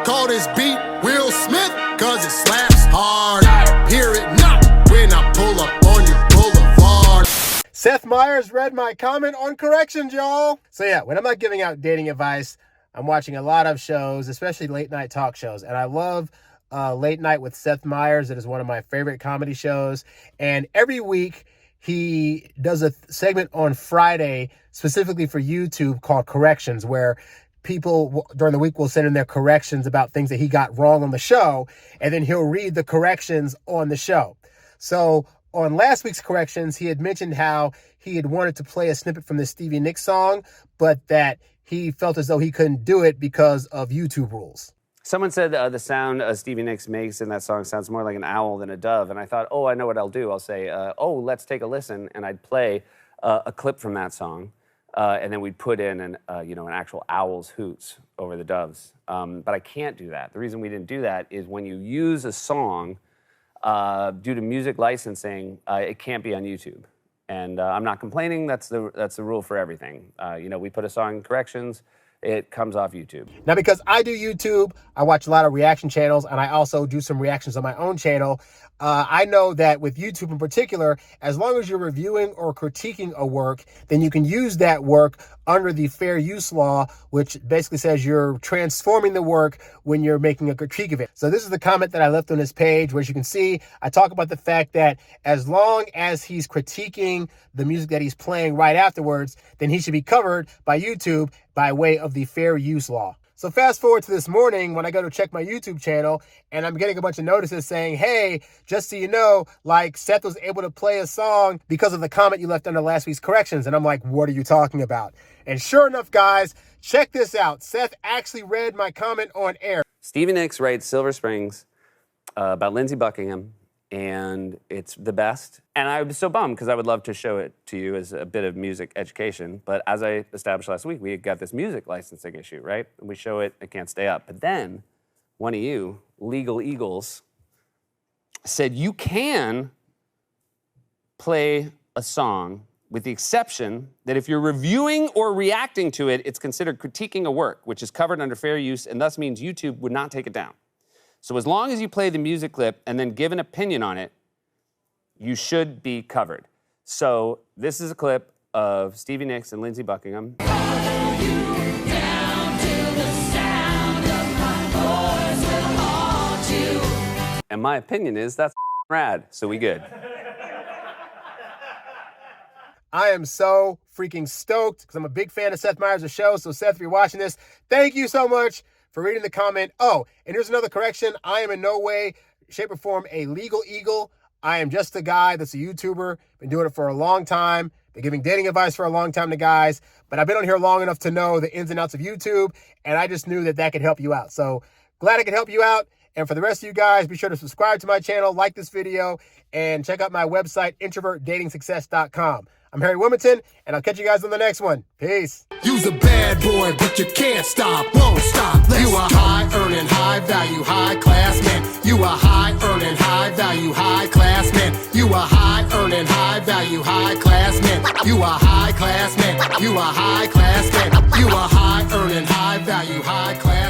Call this beat Will Smith, cause it slaps hard. Hear it not when I pull up on your boulevard. Seth Meyers read my comment on corrections, y'all. So yeah, when I'm not giving out dating advice, I'm watching a lot of shows, especially late night talk shows. And I love Late Night with Seth Meyers. It is one of my favorite comedy shows. And every week he does a segment on Friday specifically for YouTube called Corrections, where people during the week will send in their corrections about things that he got wrong on the show. And then he'll read the corrections on the show. So on last week's corrections, he had mentioned how he had wanted to play a snippet from the Stevie Nicks song, but that he felt as though he couldn't do it because of YouTube rules. Someone said the sound Stevie Nicks makes in that song sounds more like an owl than a dove. And I thought, I know what I'll do. I'll say, let's take a listen. And I'd play a clip from that song. And then we'd put in an actual owl's hoots over the doves. But I can't do that. The reason we didn't do that is when you use a song due to music licensing, it can't be on YouTube. And I'm not complaining. That's the rule for everything. We put a song in corrections. It comes off YouTube. Now, because I do YouTube, I watch a lot of reaction channels, and I also do some reactions on my own channel. I know that with YouTube in particular, as long as you're reviewing or critiquing a work, then you can use that work under the fair use law, which basically says you're transforming the work when you're making a critique of it. So this is the comment that I left on this page, where as you can see, I talk about the fact that as long as he's critiquing the music that he's playing right afterwards, then he should be covered by YouTube by way of the fair use law. So fast forward to this morning when I go to check my YouTube channel, and I'm getting a bunch of notices saying, hey, just so you know, Seth was able to play a song because of the comment you left under last week's corrections. And I'm like, what are you talking about? And sure enough, guys, check this out. Seth actually read my comment on air. Stevie Nicks writes Silver Springs about Lindsey Buckingham, and it's the best. And I was so bummed because I would love to show it to you as a bit of music education. But as I established last week, we got this music licensing issue, right? And we show it can't stay up. But then one of you, Legal Eagles, said you can play a song with the exception that if you're reviewing or reacting to it, it's considered critiquing a work, which is covered under fair use and thus means YouTube would not take it down. So as long as you play the music clip and then give an opinion on it, you should be covered. So this is a clip of Stevie Nicks and Lindsey Buckingham. And my opinion is that's rad, so we good. I am so freaking stoked because I'm a big fan of Seth Meyers' show. So Seth, if you're watching this, thank you so much for reading the comment. Oh, and here's another correction. I am in no way, shape, or form a legal eagle. I am just a guy that's a YouTuber. Been doing it for a long time. Been giving dating advice for a long time to guys. But I've been on here long enough to know the ins and outs of YouTube. And I just knew that could help you out. So glad I could help you out. And for the rest of you guys, be sure to subscribe to my channel, like this video, and check out my website, introvertdatingsuccess.com. I'm Harry Wilmington, and I'll catch you guys on the next one. Peace. You's a bad boy, but you can't stop, won't stop. You a high-earning, high-value, high-class man. You a high-earning, high-value, high-class man. You a high-earning, high-value, high-class man. You a high-class man. You a high-class man. You a high-earning, high-value, high-class